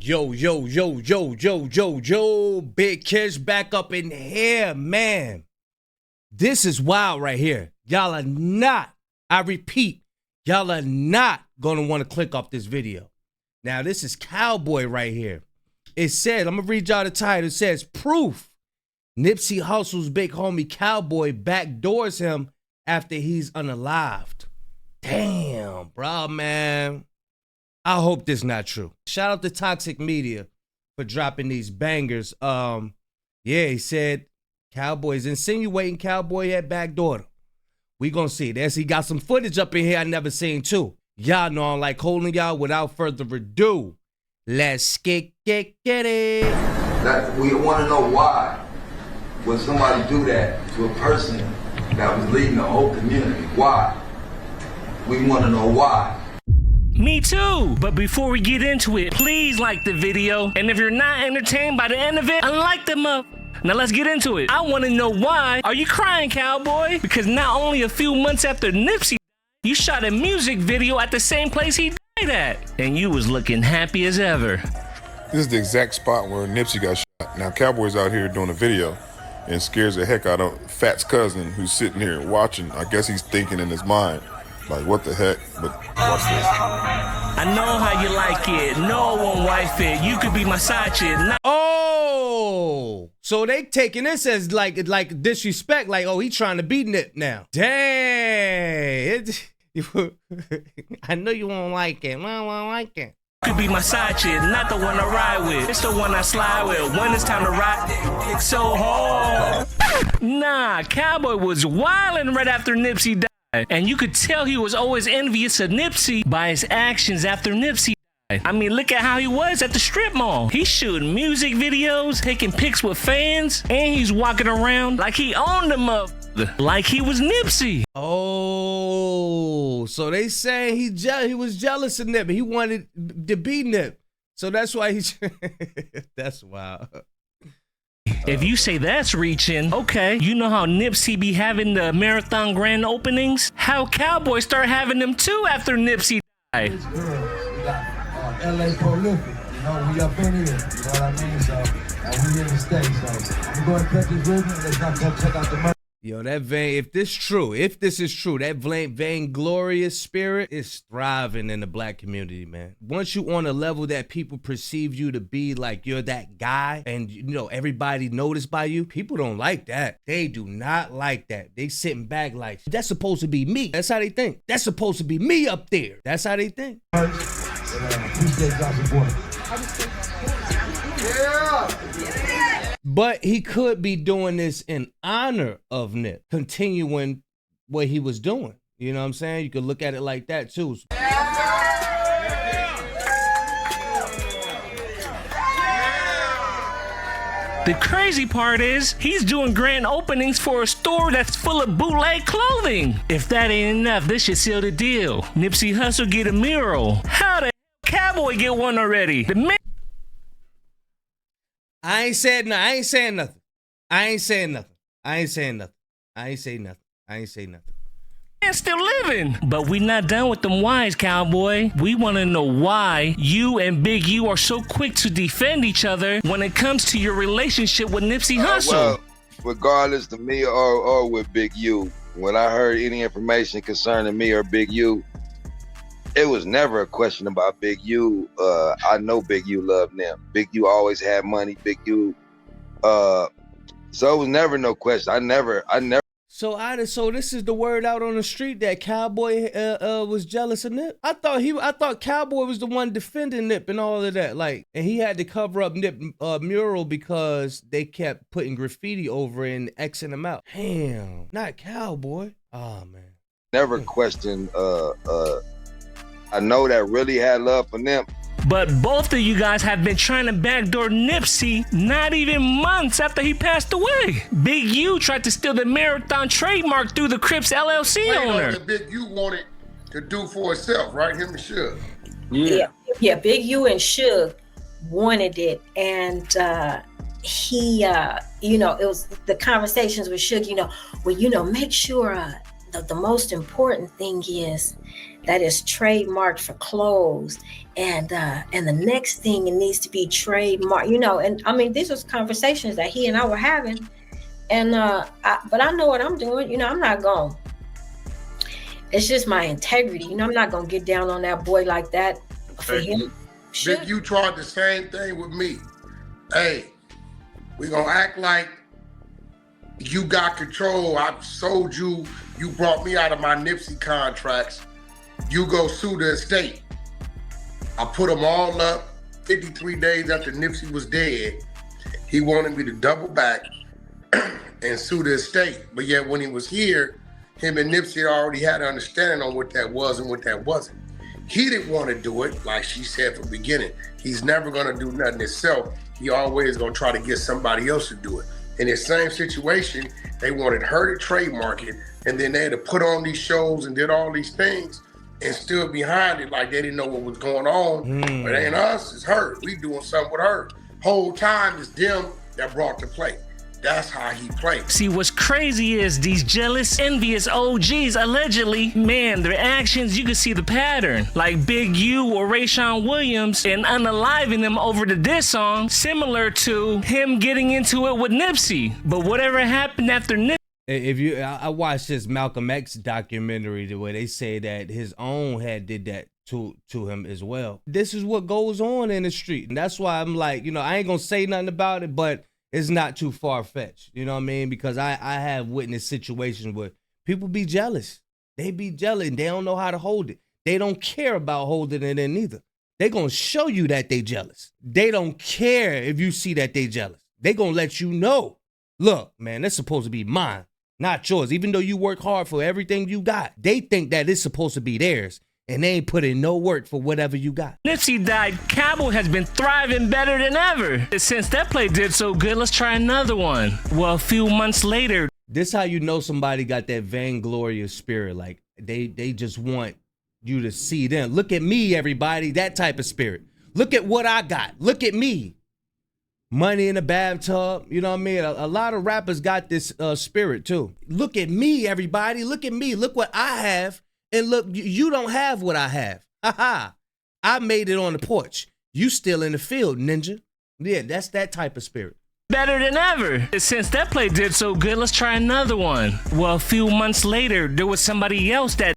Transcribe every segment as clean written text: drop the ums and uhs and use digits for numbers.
Yo, Big Kish back up in here, man. This is wild right here. Y'all are not, I repeat, y'all are not gonna want to click off this video. Now, this is Cowboy right here. It says, I'm gonna read y'all the title. It says, proof. Nipsey Hussle's big homie Cowboy backdoors him after he's unalived. Damn, bro, man. I hope this not true. Shout out to Toxic Media for dropping these bangers. Yeah, he said Cowboy's insinuating Cowboy had backdoored him. We gonna see. He got some footage up in here I never seen too. Y'all know I don't like holding y'all. Without further ado, let's get it. That we want to know why would somebody do that to a person that was leading the whole community? Why? We want to know why. Me too, but before we get into it, please like the video, and if you're not entertained by the end of it, unlike them up. Now let's get into it. I want to know why are you crying, Cowboy? Because not only a few months after Nipsey, you shot a music video at the same place he died at, and you was looking happy as ever. This is the exact spot where Nipsey got shot. Now Cowboy's out here doing a video and scares the heck out of Fat's cousin who's sitting here watching. I guess he's thinking in his mind, like, what the heck? But watch this. I know how you like it. No one wife it. You could be my side chick. Oh, so they taking this as like disrespect. Like, oh, he trying to beat Nip now. Dang. I know you won't like it. I won't like it. Could be my side chick, not the one I ride with. It's the one I slide with. When it's time to ride, it's so hard. Nah, Cowboy was wildin' right after Nipsey died. And you could tell he was always envious of Nipsey by his actions after Nipsey died. I mean, look at how he was at the strip mall. He's shooting music videos, taking pics with fans, and he's walking around like he owned them up, like he was Nipsey. Oh, so they say he was jealous of Nip. He wanted to be Nip. So that's why he's... That's wild. If you say that's reaching, okay, you know how Nipsey be having the marathon grand openings? How Cowboy start having them too after Nipsey died. We got LA prolific, you know, we up in here, you know what I mean? So, and we here to stay, so I'm going to cut this ribbon, let's not go check out the money. Yo, that if this is true, that vainglorious spirit is thriving in the black community, man. Once you on a level that people perceive you to be like you're that guy and, you know, everybody noticed by you, people don't like that. They do not like that. They sitting back like, that's supposed to be me. That's how they think. That's supposed to be me up there. That's how they think. Appreciate y'all support. Yeah. But he could be doing this in honor of Nip, continuing what he was doing. You know what I'm saying? You could look at it like that too. The crazy part is, he's doing grand openings for a store that's full of bootleg clothing. If that ain't enough, this should seal the deal. Nipsey Hussle get a mural. How the hell Cowboy get one already? I ain't saying nothing. Man still living. But we not done with them whys, Cowboy. We want to know why you and Big U are so quick to defend each other when it comes to your relationship with Nipsey Hussle. Well, regardless to me or with Big U, when I heard any information concerning me or Big U, it was never a question about Big U. I know Big U loved them. Big U always had money. Big U. So it was never no question. I never. So this is the word out on the street that Cowboy was jealous of Nip. I thought Cowboy was the one defending Nip and all of that. Like, and he had to cover up Nip mural because they kept putting graffiti over it and Xing him out. Damn, not Cowboy. Oh man. Never questioned. I know that really had love for Nip. But both of you guys have been trying to backdoor Nipsey not even months after he passed away. Big U tried to steal the marathon trademark through the Crips LLC owner. That Big U wanted to do for itself, right? Him and Suge. Yeah, Big U and Suge wanted it, and he, you know, it was the conversations with Suge, you know, well, you know, make sure the most important thing is that is trademarked for clothes, and the next thing it needs to be trademarked, you know. And I mean, these was conversations that he and I were having, and but I know what I'm doing, you know. I'm not going, it's just my integrity, you know. I'm not gonna get down on that boy like that for him. Big, you tried the same thing with me. Hey, we gonna act like you got control. I sold you, you brought me out of my Nipsey contracts. You go sue the estate. I put them all up 53 days after Nipsey was dead. He wanted me to double back and sue the estate. But yet when he was here, him and Nipsey already had an understanding on what that was and what that wasn't. He didn't want to do it, like she said from the beginning. He's never gonna do nothing himself. He always gonna try to get somebody else to do it. In the same situation, they wanted her to trademark it, and then they had to put on these shows and did all these things and stood behind it like they didn't know what was going on. But it ain't us, it's her. We doing something with her. Whole time it's them that brought the play. That's how he plays. See, what's crazy is these jealous, envious OGs, allegedly, man, their actions, you can see the pattern. Like Big U or Rayshawn Williams and unaliving them over the diss song, similar to him getting into it with Nipsey. But whatever happened after Nipsey, If you, I watched this Malcolm X documentary where they say that his own had did that to him as well. This is what goes on in the street, and that's why I'm like, you know, I ain't gonna say nothing about it, but it's not too far-fetched, you know what I mean? Because I have witnessed situations where people be jealous. They be jealous and they don't know how to hold it. They don't care about holding it in either. They gonna show you that they jealous. They don't care if you see that they jealous. They gonna let you know, look, man, that's supposed to be mine, not yours. Even though you work hard for everything you got, they think that it's supposed to be theirs. And they ain't put in no work for whatever you got. Nipsey died, Cowboy has been thriving better than ever. Since that play did so good, let's try another one. Well, a few months later. This how you know somebody got that vainglorious spirit. Like, they just want you to see them. Look at me, everybody, that type of spirit. Look at what I got. Look at me. Money in the bathtub, you know what I mean? A lot of rappers got this spirit, too. Look at me, everybody. Look at me. Look what I have. And look, you don't have what I have. Ha. I made it on the porch. You still in the field, ninja. Yeah, that's that type of spirit. Better than ever. Since that play did so good, let's try another one. Well, a few months later, there was somebody else that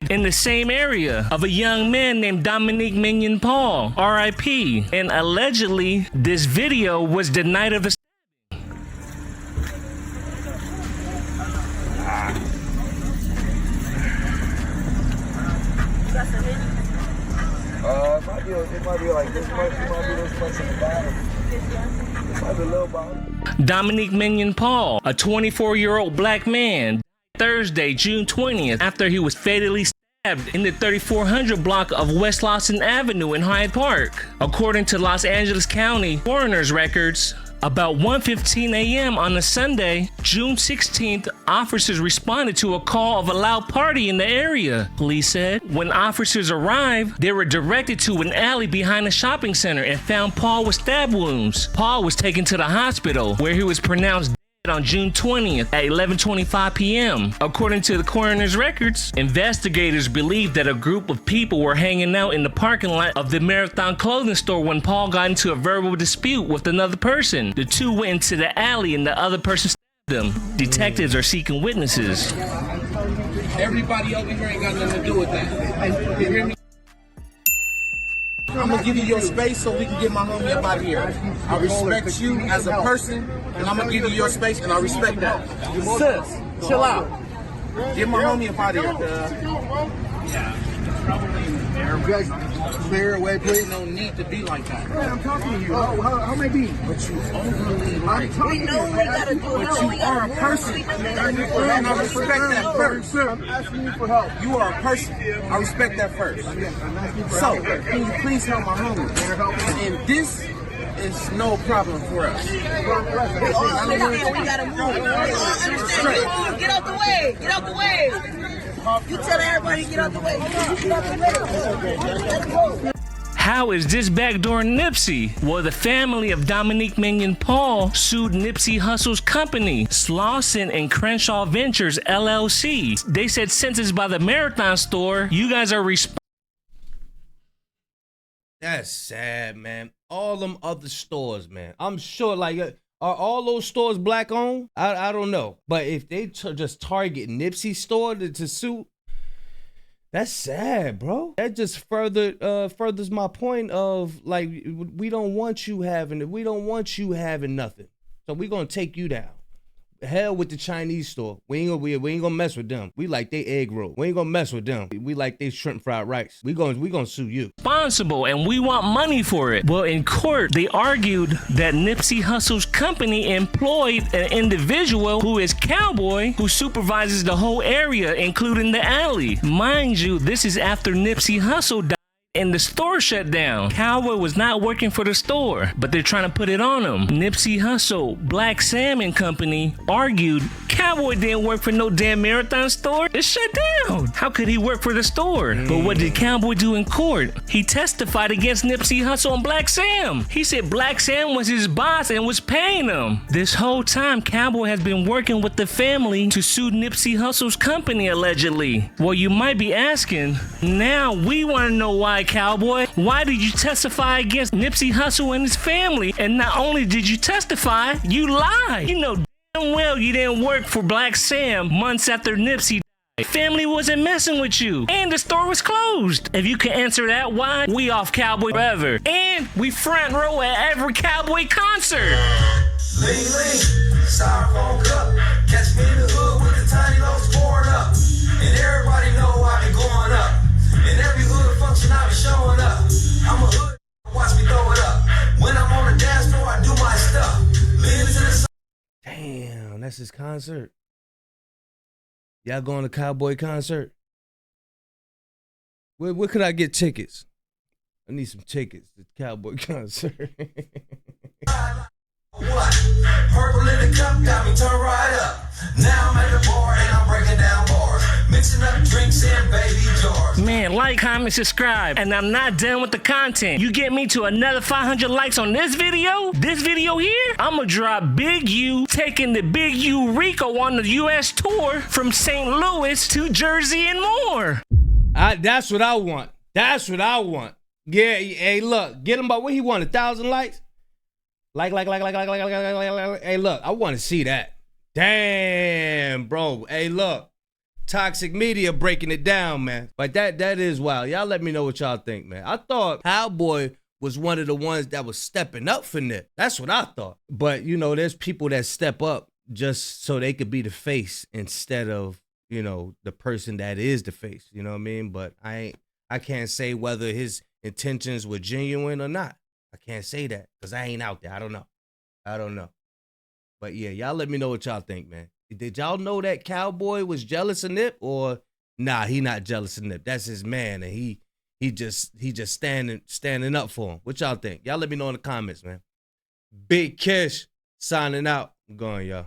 died in the same area of a young man named Dominique Minion Paul, R.I.P. And allegedly, this video was the night of his. It might be like this much. It might be this much in the bottom. It might be a little bottom. Dominique Minion Paul, a 24-year-old black man, Thursday, June 20th, after he was fatally stabbed in the 3400 block of West Lawson Avenue in Hyde Park. According to Los Angeles County coroner's records, about 1:15 a.m. on a Sunday, June 16th, officers responded to a call of a loud party in the area, police said. When officers arrived, they were directed to an alley behind a shopping center and found Paul with stab wounds. Paul was taken to the hospital, where he was pronounced dead on June 20th at 11:25 p.m. According to the coroner's records, investigators believe that a group of people were hanging out in the parking lot of the Marathon clothing store when Paul got into a verbal dispute with another person. The two went into the alley and the other person stabbed them. Detectives are seeking witnesses. Everybody over here ain't got nothing to do with that. You hear me? I'm gonna give you your space so we can get my homie up out of here. I respect you as a person, and I'm gonna give you your space, and I respect that. Sis, chill out. Get my homie up out of here. Yeah, probably clear away, please. No need to be like that. Man, I'm talking to you. How may I be? But you overly like. We know we gotta do it. But you are a person, and I respect that first. I'm asking you for help. You are a person. I respect that first. So, can you please help my homie? And this is no problem for us. We all understand we gotta move. We all understand. Get out the way. Get out the way. You tell everybody to get out the way. Get out the way. How is this backdoor Nipsey? Well, the family of Dominique Mignon Paul sued Nipsey Hussle's company, Slauson and Crenshaw Ventures LLC. They said, since it's by the Marathon store, you guys are responsible. That's sad, man. All them other stores, man. I'm sure, like, are all those stores black owned? I don't know. But if they just target Nipsey's store to sue, that's sad, bro. That just furthers my point of, like, we don't want you having it. We don't want you having nothing. So we gonna take you down. Hell with the Chinese store. We ain't gonna mess with them. We like they egg roll. We ain't gonna mess with them. We like they shrimp fried rice. We gonna sue you. Responsible, and we want money for it. Well, in court, they argued that Nipsey Hussle's company employed an individual who is Cowboy, who supervises the whole area, including the alley. Mind you, this is after Nipsey Hussle died and the store shut down. Cowboy was not working for the store, but they're trying to put it on him. Nipsey Hussle, Black Salmon Company, argued Cowboy didn't work for no damn Marathon store. It's shut down. How could he work for the store? But what did Cowboy do in court? He testified against Nipsey Hussle and Black Sam. He said Black Sam was his boss and was paying him. This whole time, Cowboy has been working with the family to sue Nipsey Hussle's company, allegedly. Well, you might be asking, now we want to know why, Cowboy. Why did you testify against Nipsey Hussle and his family? And not only did you testify, you lied. You know damn well you didn't work for Black Sam months after Nipsey died. Family wasn't messing with you, and the store was closed. If you can answer that why, we off Cowboy forever. And we front row at every Cowboy concert. Lean, lean, styrofoam cup. Catch me in the hood with the tiny loads pouring up. And everybody know I be going up. In every hood function, I be showing up. I'm a hood, watch me throw it up. When I'm on the dance floor, I do my stuff. Lean to the side. Damn, that's his concert. Y'all going to Cowboy concert? Where could I get tickets? I need some tickets to Cowboy concert. What? Purple in the cup got me turned right up. Now I'm at the bar and I'm breaking down bars. Mixing up drinks in baby jars. Man, like, comment, subscribe. And I'm not done with the content. You get me to another 500 likes on this video here, I'm gonna drop Big U taking the Big U Rico on the US tour from St. Louis to Jersey and more. That's what I want. That's what I want. Yeah, hey, look, get him by what he want, 1,000 likes? Like. Hey, look, I want to see that. Damn, bro. Hey, look. Toxic Media breaking it down, man. But that is wild. Y'all let me know what y'all think, man. I thought Cowboy was one of the ones that was stepping up for Nip. That's what I thought. But, you know, there's people that step up just so they could be the face instead of, you know, the person that is the face. You know what I mean? But I can't say whether his intentions were genuine or not. I can't say that because I ain't out there. I don't know. But yeah, y'all let me know what y'all think, man. Did y'all know that Cowboy was jealous of Nip, or nah, he not jealous of Nip? That's his man, and he just standing up for him. What y'all think? Y'all let me know in the comments, man. Big Kish signing out. I'm going, y'all.